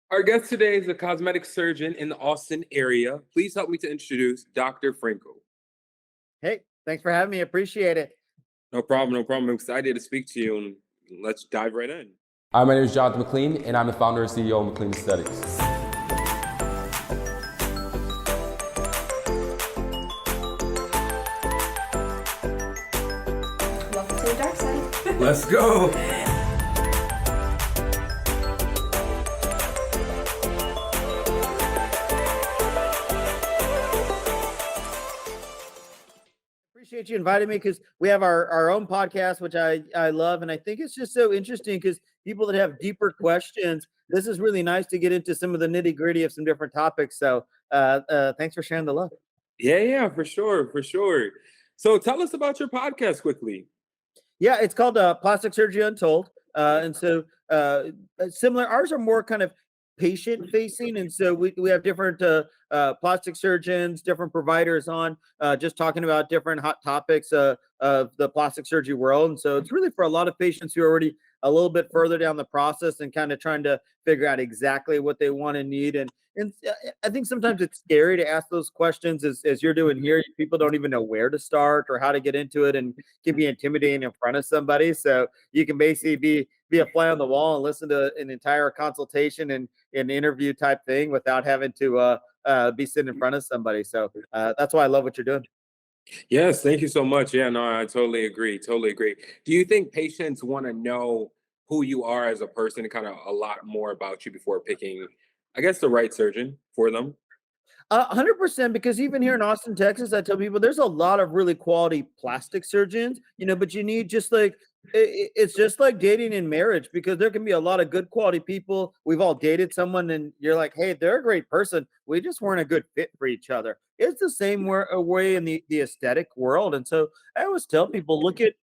Our guest today is a cosmetic surgeon in the Austin area. Please help me to introduce Dr. Franco. Hey, thanks for having me. Appreciate it. No problem, no problem. I'm excited to speak to you, and let's dive right in. Hi, my name is Jonathan McLean, and I'm the founder and CEO of McLean Aesthetics. Welcome to the dark side. Let's go. Appreciate you inviting me because we have our own podcast, which I love. And I think it's just so interesting because people that have deeper questions, this is really nice to get into some of the nitty gritty of some different topics. So thanks for sharing the love. Yeah, for sure, for sure. So tell us about your podcast quickly. Yeah, it's called Plastic Surgery Untold. And so similar, ours are more kind of patient facing. And so we have different plastic surgeons, different providers on just talking about different hot topics of the plastic surgery world. And so it's really for a lot of patients who are already a little bit further down the process and kind of trying to figure out exactly what they want and need. And I think sometimes it's scary to ask those questions as you're doing here. People don't even know where to start or how to get into it, and can be intimidating in front of somebody. So you can basically be a fly on the wall and listen to an entire consultation and an interview type thing without having to be sitting in front of somebody. So that's why I love what you're doing. Yes, thank you so much. Yeah, no, I totally agree. Totally agree. Do you think patients want to know who you are as a person and kind of a lot more about you before picking, I guess, the right surgeon for them? 100%, because even here in Austin, Texas, I tell people there's a lot of really quality plastic surgeons, but you need just like it's just like dating and marriage, because there can be a lot of good quality people. We've all dated someone and you're like, hey, they're a great person. We just weren't a good fit for each other. It's the same way in the aesthetic world. And so I always tell people, look at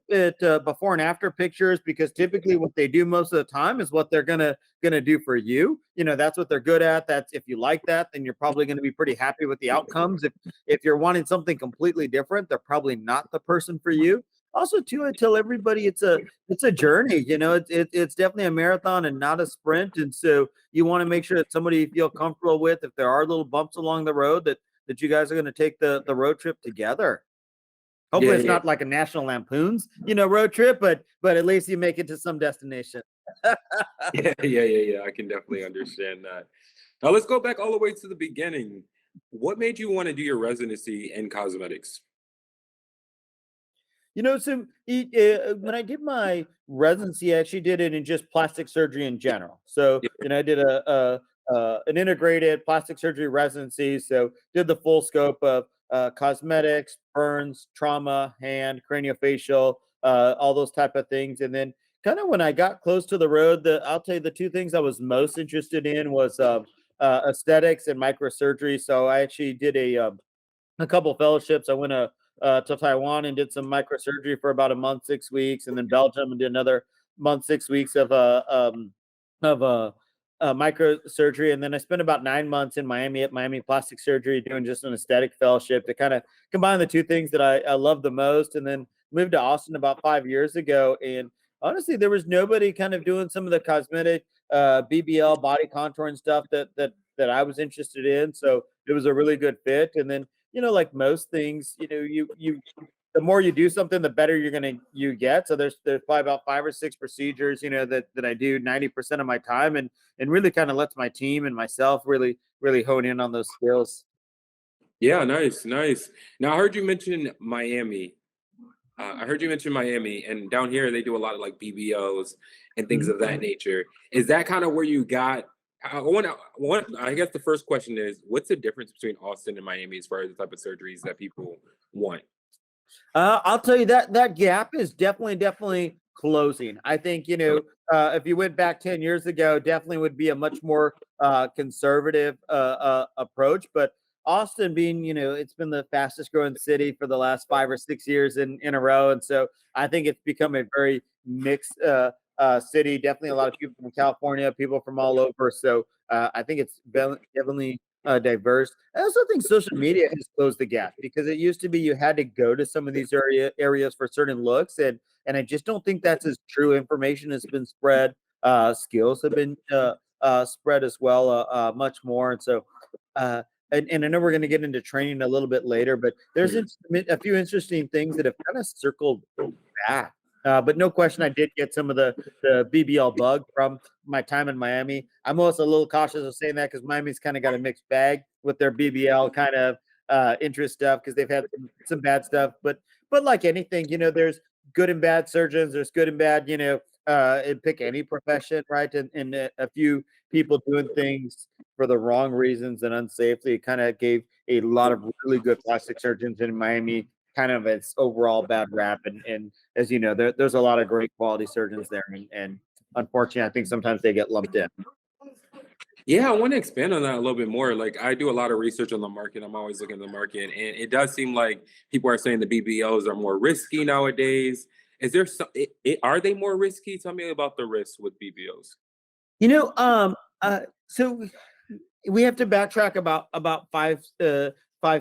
it before and after pictures, because typically what they do most of the time is what they're gonna do for you. That's what they're good at. That's, if you like that, then you're probably going to be pretty happy with the outcomes. If you're wanting something completely different, they're probably not the person for you. Also, too, I tell everybody it's a journey. It's definitely a marathon and not a sprint. And so you want to make sure that somebody you feel comfortable with, if there are little bumps along the road, that you guys are going to take the road trip together. Hopefully Yeah, it's yeah. not like a National Lampoon's, road trip, but at least you make it to some destination. Yeah. I can definitely understand that. Now let's go back all the way to the beginning. What made you want to do your residency in cosmetics? So when I did my residency, I actually did it in just plastic surgery in general. So, Yeah, I did an integrated plastic surgery residency. So did the full scope of cosmetics, burns, trauma, hand, craniofacial, all those type of things. And then kind of when I got close to the road, I'll tell you the two things I was most interested in was aesthetics and microsurgery. So I actually did a couple fellowships. I went to Taiwan and did some microsurgery for about a month, 6 weeks, and then Belgium and did another month, 6 weeks of microsurgery. And then I spent about 9 months in Miami at Miami Plastic Surgery doing just an aesthetic fellowship to kind of combine the two things that I love the most. And then moved to Austin about 5 years ago. And honestly, there was nobody kind of doing some of the cosmetic BBL body contouring stuff that I was interested in. So it was a really good fit. And then like most things, you the more you do something, the better you get. So there's probably about 5 or 6 procedures, that I do 90% of my time, and really kind of lets my team and myself really hone in on those skills. yeah, nice. Now I heard you mention Miami. I heard you mention Miami, and down here they do a lot of like BBOs and things of that nature. Is that kind of where you got? I guess the first question is, what's the difference between Austin and Miami as far as the type of surgeries that people want? I'll tell you that gap is definitely closing. I think, if you went back 10 years ago, definitely would be a much more conservative approach. But Austin being, it's been the fastest growing city for the last 5 or 6 years in a row. And so I think it's become a very mixed city. Definitely a lot of people from California, people from all over. So I think it's definitely diverse. I also think social media has closed the gap, because it used to be you had to go to some of these areas for certain looks, and I just don't think that's as true. Information has been spread, skills have been spread as well, much more. And so, and I know we're going to get into training a little bit later, but there's a few interesting things that have kind of circled back. But no question, I did get some of the BBL bug from my time in Miami. I'm also a little cautious of saying that because Miami's kind of got a mixed bag with their BBL kind of interest stuff because they've had some bad stuff. But like anything, there's good and bad surgeons. There's good and bad, pick any profession, right? And a few people doing things for the wrong reasons and unsafely kind of gave a lot of really good plastic surgeons in Miami kind of its overall bad rap. And as you know, there's a lot of great quality surgeons there. And unfortunately, I think sometimes they get lumped in. Yeah, I want to expand on that a little bit more. Like I do a lot of research on the market. I'm always looking at the market, and it does seem like people are saying the BBLs are more risky nowadays. Is there some? Are they more risky? Tell me about the risks with BBLs. So we have to backtrack about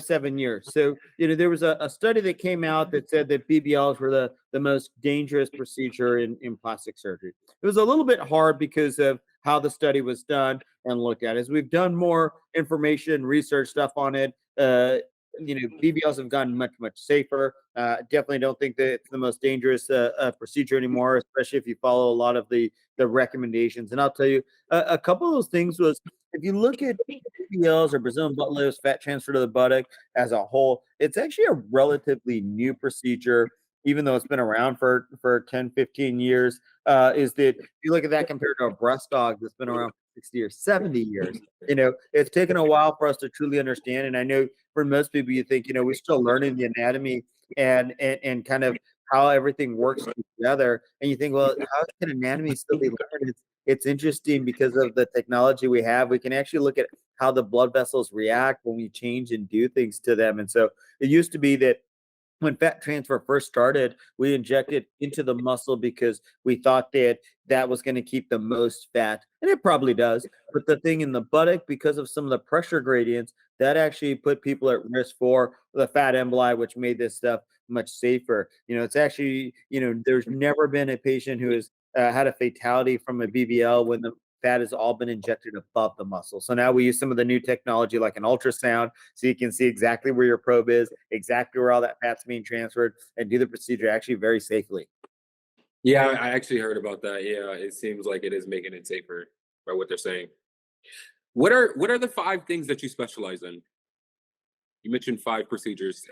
7 years. So there was a study that came out that said that BBLs were the most dangerous procedure in plastic surgery. It was a little bit hard because of how the study was done and looked at. As we've done more information, research stuff on it, BBLs have gotten much safer. Definitely don't think that it's the most dangerous procedure anymore, especially if you follow a lot of the recommendations. And I'll tell you, a couple of those things was if you look at BBLs or Brazilian butt lifts, fat transfer to the buttock as a whole, it's actually a relatively new procedure, even though it's been around for 10, 15 years. Is that if you look at that compared to a breast dog that's been around for 60 or 70 years, it's taken a while for us to truly understand. And I know for most people, you think, we're still learning the anatomy and kind of how everything works together. And you think, well, how can anatomy still be learned? It's interesting because of the technology we have. We can actually look at how the blood vessels react when we change and do things to them. And so it used to be that when fat transfer first started, we injected into the muscle because we thought that that was going to keep the most fat, and it probably does. But the thing in the buttock, because of some of the pressure gradients, that actually put people at risk for the fat emboli, which made this stuff much safer. It's actually, there's never been a patient who has had a fatality from a BBL when the fat has all been injected above the muscle. So now we use some of the new technology like an ultrasound so you can see exactly where your probe is, exactly where all that fat's being transferred, and do the procedure actually very safely. Yeah, I actually heard about that. Yeah, it seems like it is making it safer by what they're saying. What are the 5 things that you specialize in? You mentioned 5 procedures.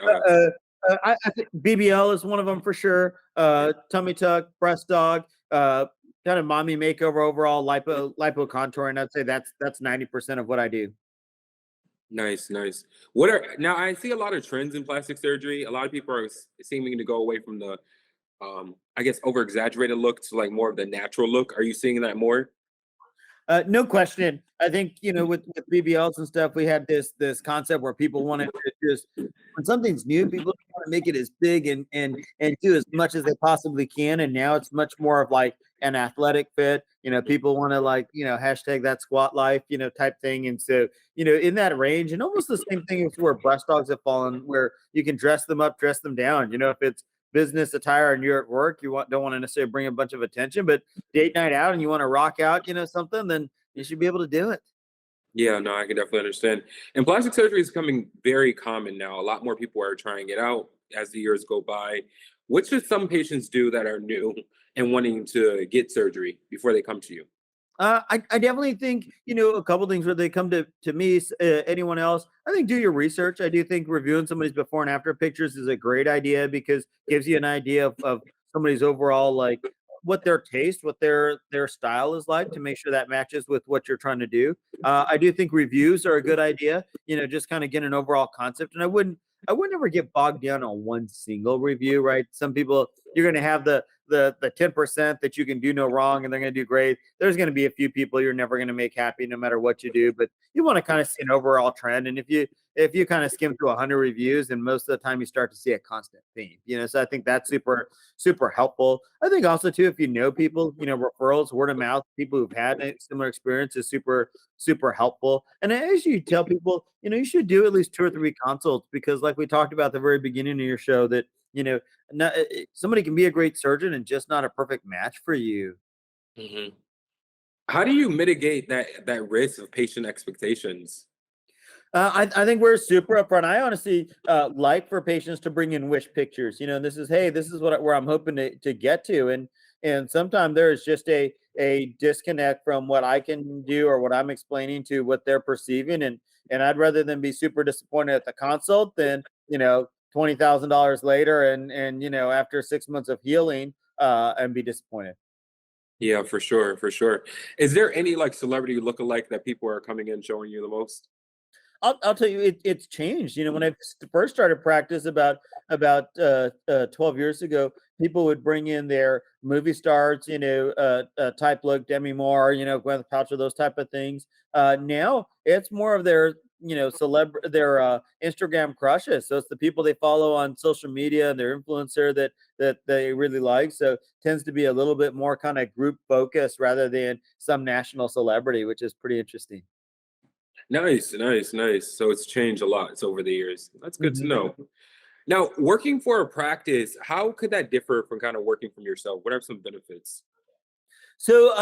I think BBL is one of them for sure. Tummy tuck, breast dog, kind of mommy makeover overall, lipo contouring. I'd say that's 90% of what I do. Nice, nice. What are now? I see a lot of trends in plastic surgery. A lot of people are seeming to go away from the, I guess, over exaggerated look to like more of the natural look. Are you seeing that more? No question. I think with BBLs and stuff, we had this concept where people wanted to just when something's new, people want to make it as big and do as much as they possibly can. And now it's much more of like an athletic fit. People want to like hashtag that squat life type thing. And so in that range, and almost the same thing as where breast dogs have fallen, where you can dress them up, dress them down. If it's business attire and you're at work, don't want to necessarily bring a bunch of attention, but date night out and you want to rock out, something, then you should be able to do it. Yeah, no, I can definitely understand. And plastic surgery is becoming very common now. A lot more people are trying it out as the years go by. What should some patients do that are new and wanting to get surgery before they come to you? I definitely think, a couple things where they come to me, anyone else, I think do your research. I do think reviewing somebody's before and after pictures is a great idea because it gives you an idea of somebody's overall, like what their taste, what their style is like to make sure that matches with what you're trying to do. I do think reviews are a good idea, just kind of get an overall concept. And I wouldn't ever get bogged down on one single review, right? Some people, you're going to have the 10% that you can do no wrong and they're going to do great. There's going to be a few people you're never going to make happy no matter what you do, but you want to kind of see an overall trend. And if you kind of skim through 100 reviews, and most of the time you start to see a constant theme, so I think that's super helpful. I think also too, if people, referrals, word of mouth, people who've had a similar experience is super helpful. And as you tell people, you should do at least 2 or 3 consults because like we talked about at the very beginning of your show that, somebody can be a great surgeon and just not a perfect match for you. Hmm. How do you mitigate that risk of patient expectations? I think we're super upfront. I honestly like for patients to bring in wish pictures. This is, hey, this is where I'm hoping to get to, and sometimes there is just a disconnect from what I can do or what I'm explaining to what they're perceiving, and I'd rather than be super disappointed at the consult than $20,000 later and after 6 months of healing and be disappointed. Yeah, for sure, for sure. Is there any like celebrity lookalike that people are coming in showing you the most? I'll tell you, it's changed. When I first started practice about 12 years ago, people would bring in their movie stars, type look, Demi Moore, Gwyneth Paltrow, those type of things. Now it's more of their, their Instagram crushes. So it's the people they follow on social media and their influencer that they really like. So tends to be a little bit more kind of group focused rather than some national celebrity, which is pretty interesting. Nice, nice, nice. So it's changed a lot over the years. That's good to Mhm. know. Now, working for a practice, how could that differ from kind of working from yourself? What are some benefits? So,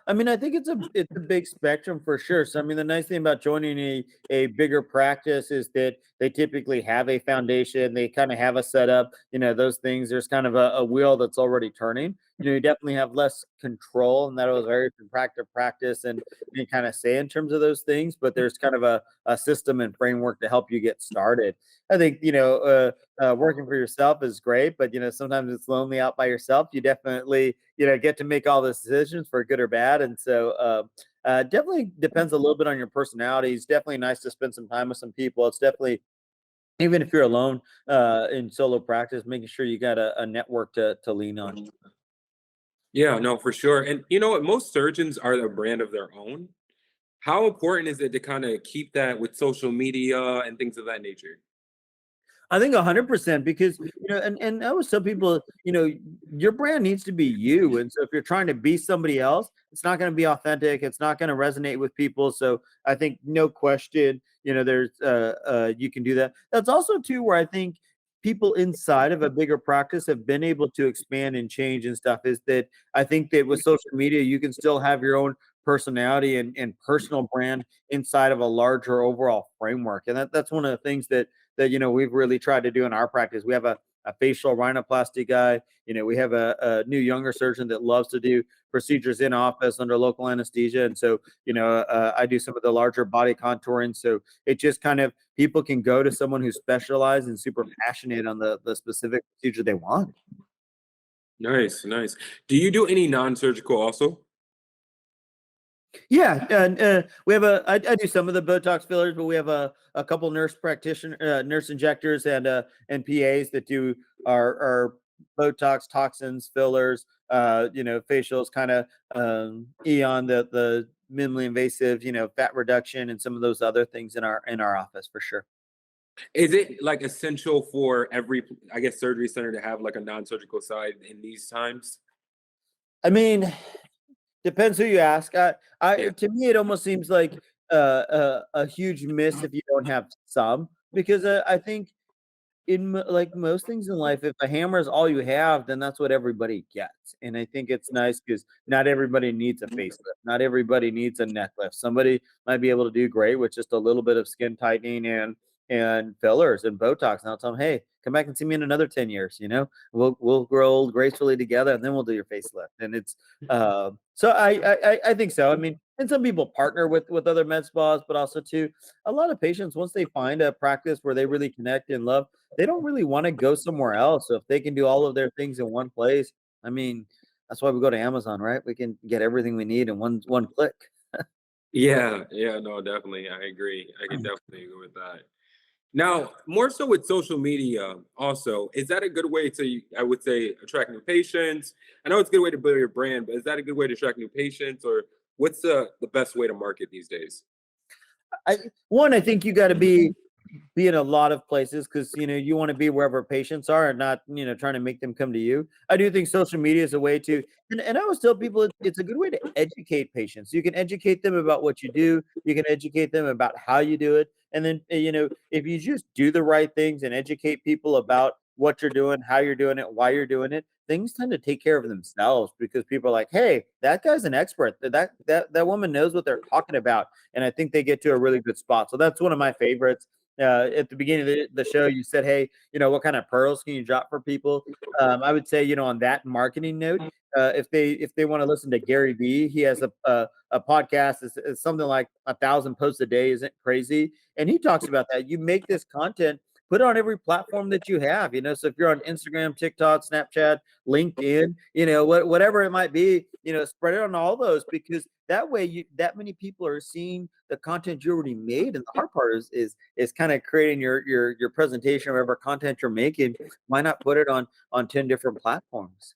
I mean, I think it's a big spectrum for sure. So, I mean, the nice thing about joining a bigger practice is that they typically have a foundation. They kind of have a setup. Those things. There's kind of a wheel that's already turning. You definitely have less control, and that was very from practice to practice, and you kind of say in terms of those things. But there's kind of a system and framework to help you get started. I think working for yourself is great, but sometimes it's lonely out by yourself. You definitely get to make all the decisions for good or bad, and so definitely depends a little bit on your personality. It's definitely nice to spend some time with some people. It's definitely even if you're alone in solo practice, making sure you got a network to lean on. Yeah, no, for sure. And you know what? Most surgeons are a brand of their own. How important is it to kind of keep that with social media and things of that nature? I think 100% because and I always tell people, your brand needs to be you, and so if you're trying to be somebody else, it's not going to be authentic. It's not going to resonate with people. So I think no question, there's you can do that. That's also too where I think people inside of a bigger practice have been able to expand and change and stuff. Is that I think that with social media, you can still have your own personality and personal brand inside of a larger overall framework, and that's one of the things that we've really tried to do in our practice. We have a facial rhinoplasty guy. We have a new younger surgeon that loves to do procedures in office under local anesthesia, and so I do some of the larger body contouring. So it just kind of people can go to someone who's specialized and super passionate on the specific procedure they want. Nice, nice. Do you do any non-surgical also? Yeah, and we have I do some of the Botox fillers, but we have a couple nurse injectors and PAs that do our Botox toxins, fillers, facials, kind of Eon, the minimally invasive, fat reduction, and some of those other things in our office for sure. Is it like essential for every, I guess, surgery center to have like a non-surgical side in these times? I mean, depends who you ask. Yeah. To me, it almost seems like a huge miss if you don't have some, because I think like most things in life, if a hammer is all you have, then that's what everybody gets. And I think it's nice because not everybody needs a facelift. Not everybody needs a neck lift. Somebody might be able to do great with just a little bit of skin tightening and fillers and Botox. And I'll tell them, hey, come back and see me in another 10 years. We'll grow old gracefully together, and then we'll do your facelift. And it's so I think so. I mean, and some people partner with other med spas, but also too, a lot of patients, once they find a practice where they really connect and love, they don't really want to go somewhere else. So if they can do all of their things in one place, I mean, that's why we go to Amazon, right? We can get everything we need in one click. Yeah, yeah, no, definitely. I agree. I can definitely agree with that. Now, more so with social media, also, is that a good way to, I would say, attract new patients? I know it's a good way to build your brand, but is that a good way to attract new patients, or what's the best way to market these days? I think you got to be in a lot of places because you want to be wherever patients are and not trying to make them come to you. I do think social media is a way to, and I always tell people it's a good way to educate patients. You can educate them about what you do, you can educate them about how you do it, and then if you just do the right things and educate people about what you're doing, how you're doing it, why you're doing it, things tend to take care of themselves because people are like, hey, that guy's an expert. That woman knows what they're talking about. And I think they get to a really good spot. So that's one of my favorites. At the beginning of the show, you said, hey, what kind of pearls can you drop for people? I would say, on that marketing note, if they want to listen to Gary Vee, he has a podcast. It's something like 1,000 posts a day. Isn't crazy? And he talks about that. You make this content, put it on every platform that you have. So if you're on Instagram, TikTok, Snapchat, LinkedIn, whatever it might be, spread it on all those, because that way that many people are seeing the content you already made. And the hard part is kind of creating your presentation or whatever content you're making. Why not put it on 10 different platforms?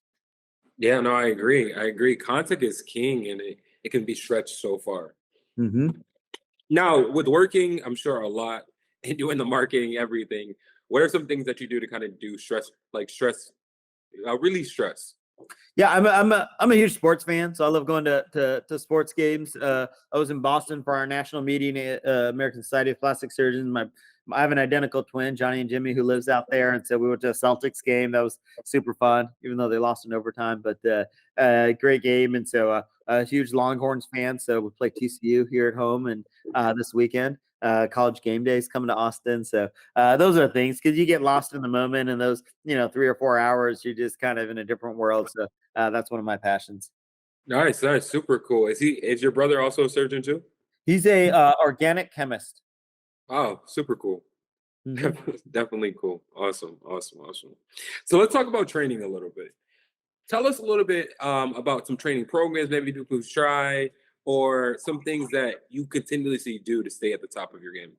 Yeah, no, I agree. Content is king, and it can be stretched so far. Mm-hmm. Now, with working, I'm sure a lot, and doing the marketing, everything, what are some things that you do to kind of do release stress? Yeah, I'm a huge sports fan, so I love going to sports games. I was in Boston for our national meeting at American Society of Plastic Surgeons. I have an identical twin, Johnny and Jimmy, who lives out there, and so we went to a Celtics game. That was super fun, even though they lost in overtime. But great game, and so a huge Longhorns fan. So we play TCU here at home, and this weekend. College game days coming to Austin. So those are things, because you get lost in the moment, and those 3 or 4 hours, you're just kind of in a different world. So that's one of my passions. Nice, super cool. Is your brother also a surgeon too? He's a organic chemist. Oh, super cool. Mm-hmm. Definitely cool. Awesome. So let's talk about training a little bit. Tell us a little bit about some training programs, maybe people try, or some things that you continuously do to stay at the top of your game.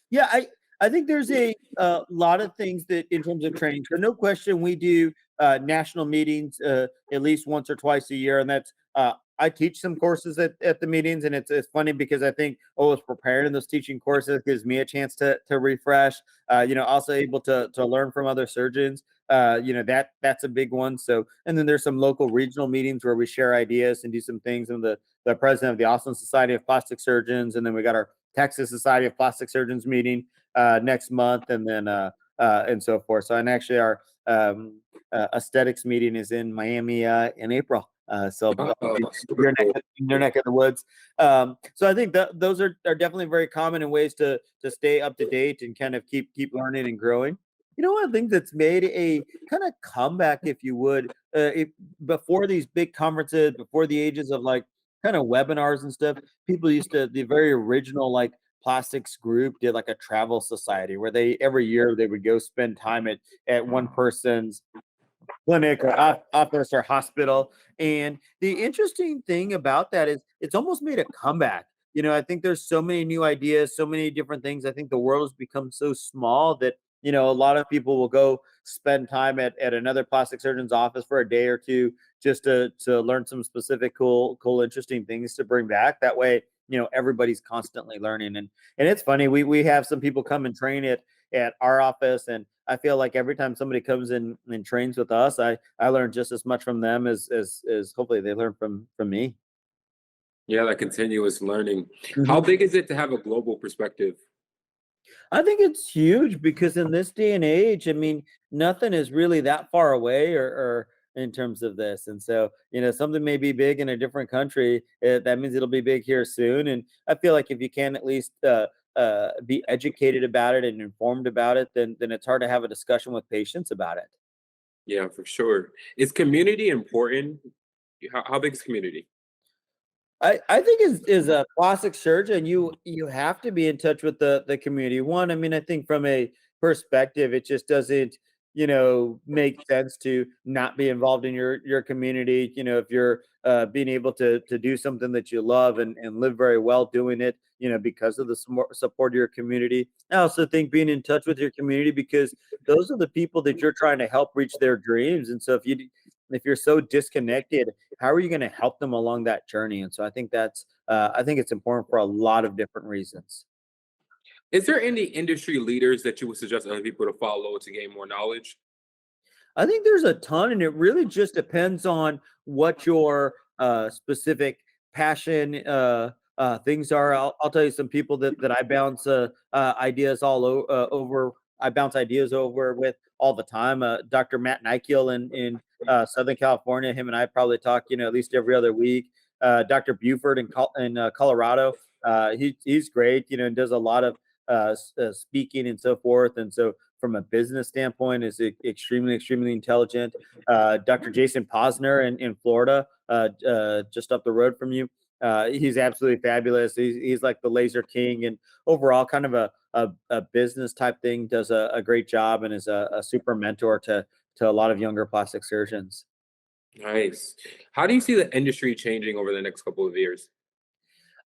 Yeah, I think there's a lot of things that in terms of training. So no question, we do national meetings at least once or twice a year, and that's I teach some courses at the meetings, and it's funny because I think always preparing those teaching courses gives me a chance to refresh. Also able to learn from other surgeons. That's a big one. So, and then there's some local regional meetings where we share ideas and do some things. And the president of the Austin Society of Plastic Surgeons, and then we got our Texas Society of Plastic Surgeons meeting next month, and then and so forth. So, and actually, our aesthetics meeting is in Miami in April. So Super cool. your neck of the woods. So I think that those are definitely very common in ways to stay up to date and kind of keep learning and growing. One of the things that's made a kind of comeback, if you would, before these big conferences, before the ages of like kind of webinars and stuff, people used to, the very original like plastics group did like a travel society where every year they would go spend time at one person's clinic or office or hospital. And the interesting thing about that is it's almost made a comeback. I think there's so many new ideas, so many different things. I think the world has become so small that, a lot of people will go spend time at another plastic surgeon's office for a day or two just to learn some specific cool, interesting things to bring back. That way, everybody's constantly learning. And it's funny, we have some people come and train at our office, and I feel like every time somebody comes in and trains with us, I learn just as much from them as hopefully they learn from me. Yeah, that continuous learning. How Mhm. big is it to have a global perspective? I think it's huge because in this day and age, I mean, nothing is really that far away or in terms of this. And so, something may be big in a different country. That means it'll be big here soon. And I feel like if you can at least be educated about it and informed about it, then it's hard to have a discussion with patients about it. Yeah, for sure. Is community important? How big is community? I think is a plastic surgeon, you have to be in touch with the community. One, I mean, I think from a perspective, it just doesn't, make sense to not be involved in your community. If you're being able to do something that you love and live very well doing it, because of the support of your community. I also think being in touch with your community, because those are the people that you're trying to help reach their dreams. And so if you're so disconnected, how are you going to help them along that journey? And so I think I think it's important for a lot of different reasons. Is there any industry leaders that you would suggest other people to follow to gain more knowledge? I think there's a ton, and it really just depends on what your specific passion things are. I'll tell you some people that I bounce ideas over I bounce ideas over with all the time. Dr. MnA&yt in Southern California, him and I probably talk, at least every other week. Dr. Buford in Colorado, he's great, and does a lot of speaking and so forth. And so from a business standpoint is extremely intelligent. Dr. Jason Posner in Florida, just up the road from you. He's absolutely fabulous. He's like the laser king, and overall kind of a business type thing, does a great job, and is a super mentor to a lot of younger plastic surgeons. Nice. How do you see the industry changing over the next couple of years?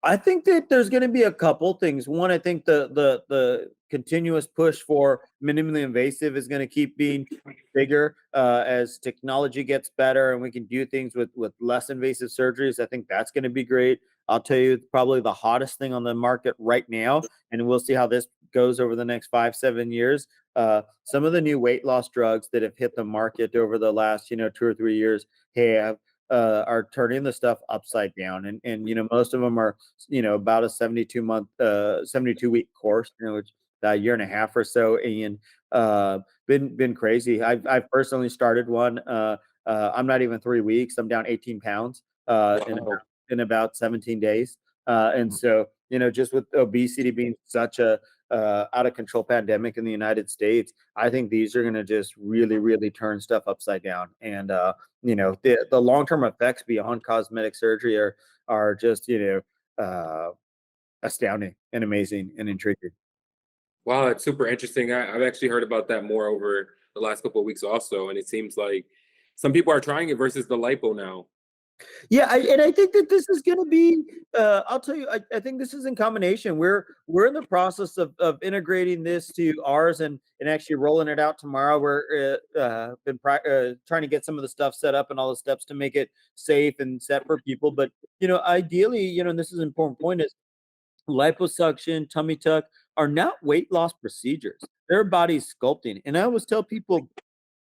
I think that there's going to be a couple things. One, I think the continuous push for minimally invasive is going to keep being bigger as technology gets better and we can do things with less invasive surgeries. I think that's going to be great. I'll tell you, probably the hottest thing on the market right now, and we'll see how this goes over the next 5-7 years. Some of the new weight loss drugs that have hit the market over the last 2 or 3 years are turning the stuff upside down, and most of them are about a 72 week course, which a year and a half or so, and been crazy. I've personally started one. I'm not even 3 weeks. I'm down 18 pounds in about 17 days. And so just with obesity being such a out of control pandemic in the United States, I think these are going to just really turn stuff upside down. And the long-term effects beyond cosmetic surgery are just astounding and amazing and intriguing. Wow, that's super interesting. I've actually heard about that more over the last couple of weeks also, and it seems like some people are trying it versus the lipo now. Yeah, and I think that this is going to be. I'll tell you, I think this is in combination. We're in the process of integrating this to ours and actually rolling it out tomorrow. We're been trying to get some of the stuff set up and all the steps to make it safe and set for people. But ideally, and this is an important point, is liposuction, tummy tuck are not weight loss procedures. They're body sculpting, and I always tell people,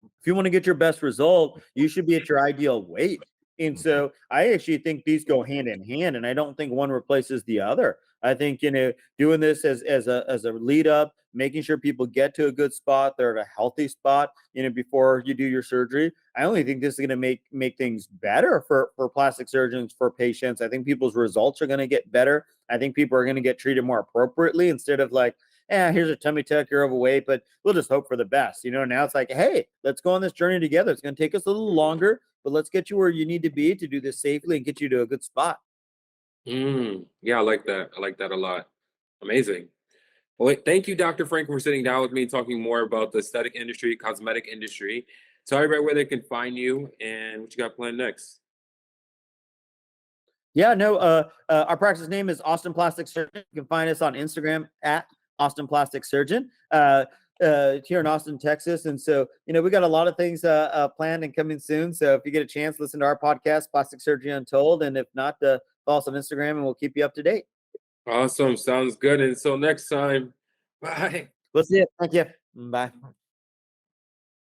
if you want to get your best result, you should be at your ideal weight. And so I actually think these go hand in hand, and I don't think one replaces the other. I think doing this as a lead up, making sure people get to a good spot, they're at a healthy spot, before you do your surgery. I only think this is going to make things better for plastic surgeons, for patients. I think people's results are going to get better. I think people are going to get treated more appropriately instead of like, here's a tummy tuck, you're overweight, but we'll just hope for the best. Now it's like, hey, let's go on this journey together. It's going to take us a little longer, but let's get you where you need to be to do this safely and get you to a good spot. Yeah, I like that. I like that a lot. Amazing. Well, thank you, Dr. Franco, for sitting down with me and talking more about the aesthetic industry, cosmetic industry. Tell everybody where they can find you and what you got planned next. Yeah, no, our practice name is Austin Plastic Surgeon. You can find us on Instagram at Austin Plastic Surgeon here in Austin, Texas. And so, we got a lot of things planned and coming soon. So if you get a chance, listen to our podcast, Plastic Surgery Untold. And if not, follow us on Instagram and we'll keep you up to date. Awesome. Sounds good. And until next time, bye. We'll see you. Thank you. Bye.